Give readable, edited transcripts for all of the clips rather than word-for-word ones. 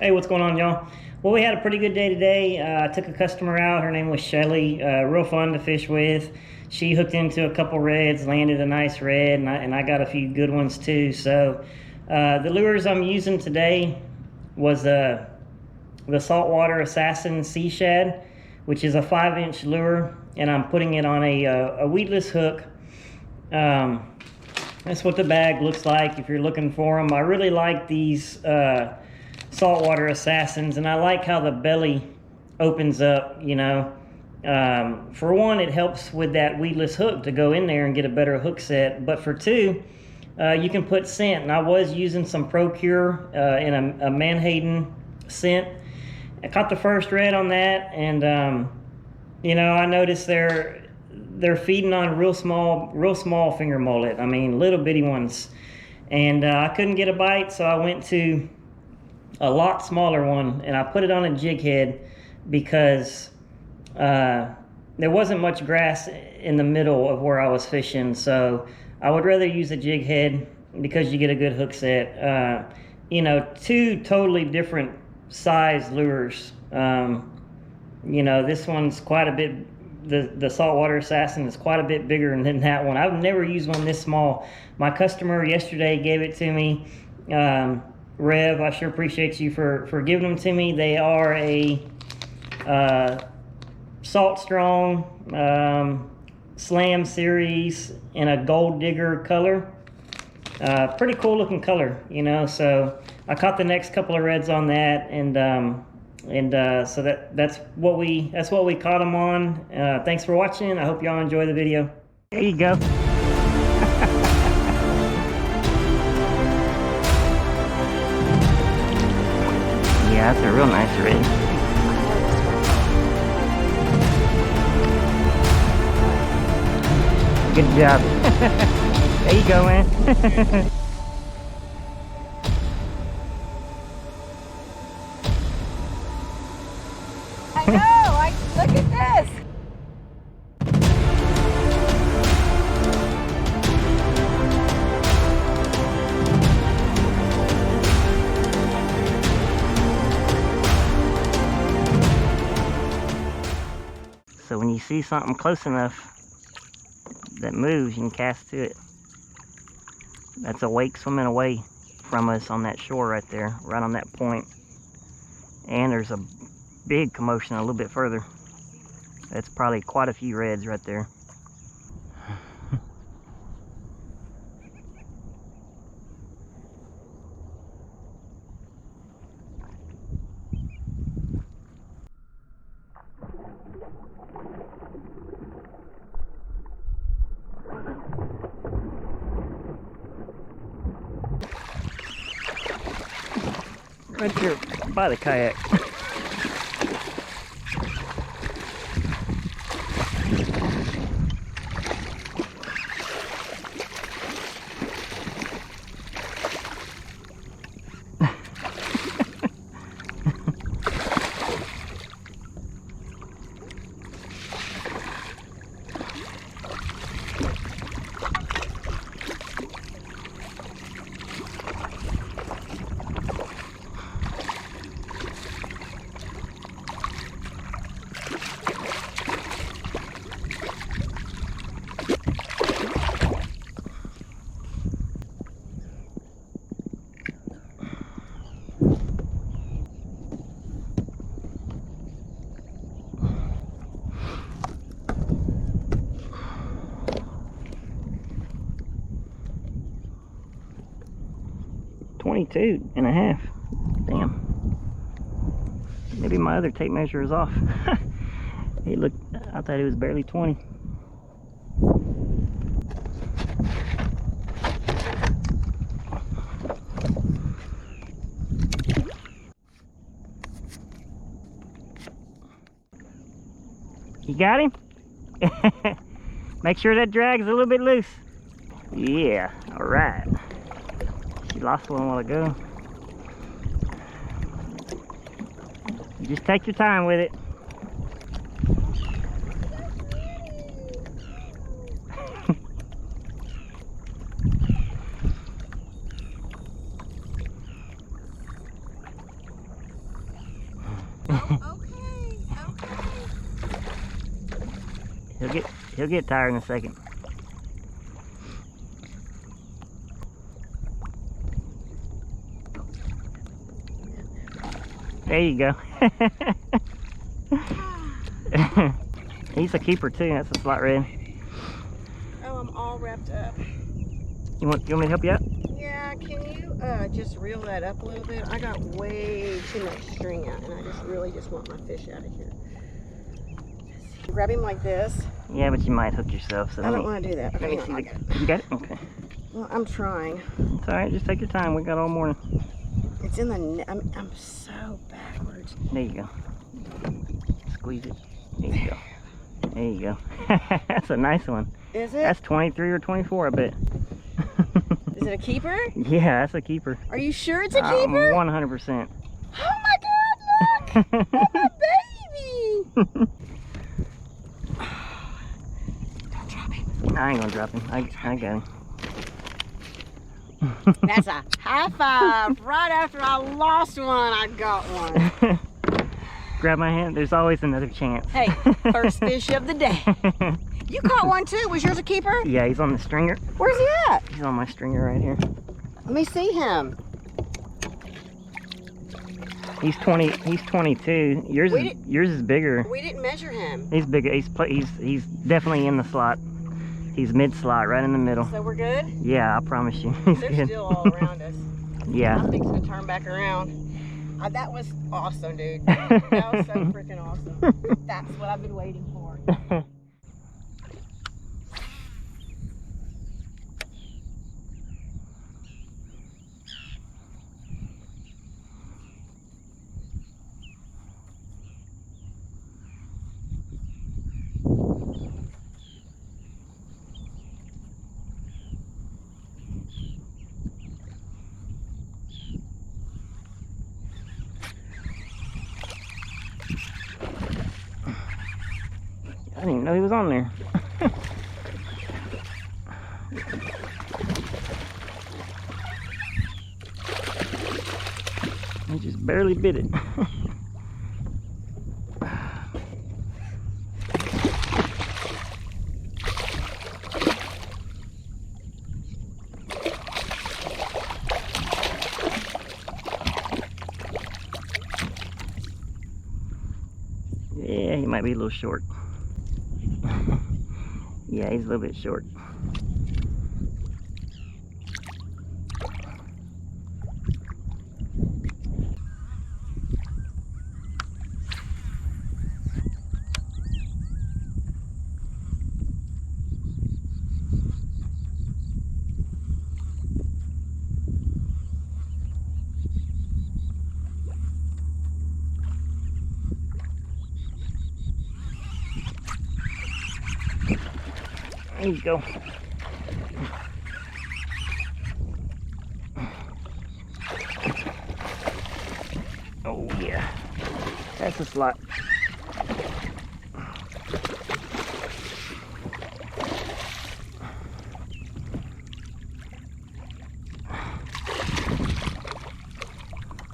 Hey, what's going on, y'all? Well, we had a pretty good day today. I took a customer out. Her name was Shellie. Real fun to fish with. She hooked into a couple reds, landed a nice red, and I got a few good ones too. So the lures I'm using today was the Saltwater Assassin Sea Shad, which is a 5-inch lure, and I'm putting it on a weedless hook. That's what the bag looks like if you're looking for them. I really like these Saltwater Assassins, and I like how the belly opens up, you know. For one, it helps with that weedless hook to go in there and get a better hook set, but for two, you can put scent, and I was using some Procure in a Manhattan scent. I caught the first red on that, and you know, I noticed they're feeding on real small finger mullet. I mean, little bitty ones, and I couldn't get a bite, so I went to a lot smaller one, and I put it on a jig head because there wasn't much grass in the middle of where I was fishing, so I would rather use a jig head because you get a good hook set. You know, two totally different size lures. You know, this one's quite a bit, the Saltwater Assassin is quite a bit bigger than that one. I've never used one this small. My customer yesterday gave it to me. Rev, I sure appreciate you for giving them to me. They are a Salt Strong Slam Series in a Gold Digger color. Pretty cool looking color, you know. So I caught the next couple of reds on that, and so that's what we caught them on. Thanks for watching. I hope y'all enjoy the video. There you go. Yeah, that's a real nice red. Good job. There you go, man. I know, look at this. So when you see something close enough that moves, you can cast to it. That's a wake swimming away from us on that shore right there, right on that point. And there's a big commotion a little bit further. That's probably quite a few reds right there. Right here by the kayak. $22.5. Damn. Maybe my other tape measure is off. Hey, look, I thought it was barely 20. You got him? Make sure that drag's a little bit loose. Yeah, all right. She lost one a while ago. You just take your time with it. Oh, okay. He'll get tired in a second. There you go. He's a keeper too. That's a slot red. Oh, I'm all wrapped up. You want me to help you out? Yeah, can you just reel that up a little bit? I got way too much string out, and I really just want my fish out of here. Grab him like this. Yeah, but you might hook yourself. So I don't want to do that. Let me see. You got it? Okay. Well, I'm trying. It's all right. Just take your time. We got all morning. It's in the. I'm so backwards. There you go. Squeeze it. There you go. There you go. That's a nice one. Is it? That's 23 or 24, I bet. Is it a keeper? Yeah, that's a keeper. Are you sure it's a keeper? 100%. Oh my God! Look, oh my baby! Don't drop him. I ain't gonna drop him. I got him. That's a high five. Right after I lost one, I got one. Grab my hand. There's always another chance. Hey, first fish of the day. You caught one too. Was yours a keeper? Yeah, he's on the stringer. Where's he at? He's on my stringer right here. Let me see him. He's 20. He's 22. Yours is bigger. We didn't measure him. He's bigger. He's definitely in the slot. He's mid slot, right in the middle. So we're good? Yeah, I promise you. He's They're good. still all around us. Yeah. I'm fixing to turn back around. That was awesome, dude. That was so freaking awesome. That's what I've been waiting for. I didn't even know he was on there. He just barely bit it. Yeah, he might be a little short. Yeah, he's a little bit short. There you go. Oh yeah, that's a slot.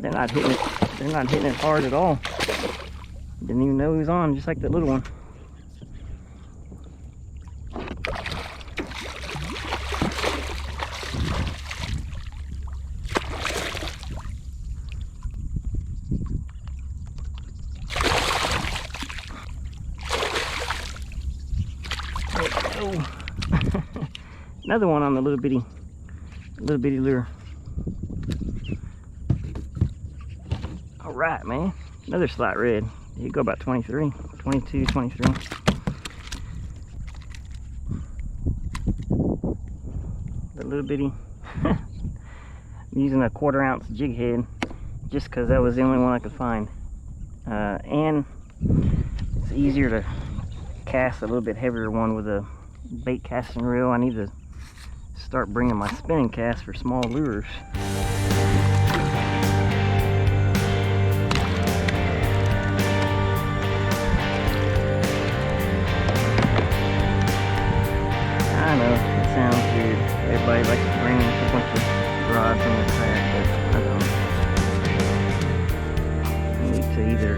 They're not hitting it. They're not hitting it hard at all. Didn't even know he was on, just like that little one. Oh, another one on the little bitty lure. All right, man. Another slot red. You go about 23, 22, 23. The little bitty. I'm using a 1/4 ounce jig head just because that was the only one I could find. And it's easier to cast a little bit heavier one with a bait casting reel. I need to start bringing my spinning cast for small lures. I know, it sounds weird. Everybody likes to bring a bunch of rods in the kayak, but I don't. You need to either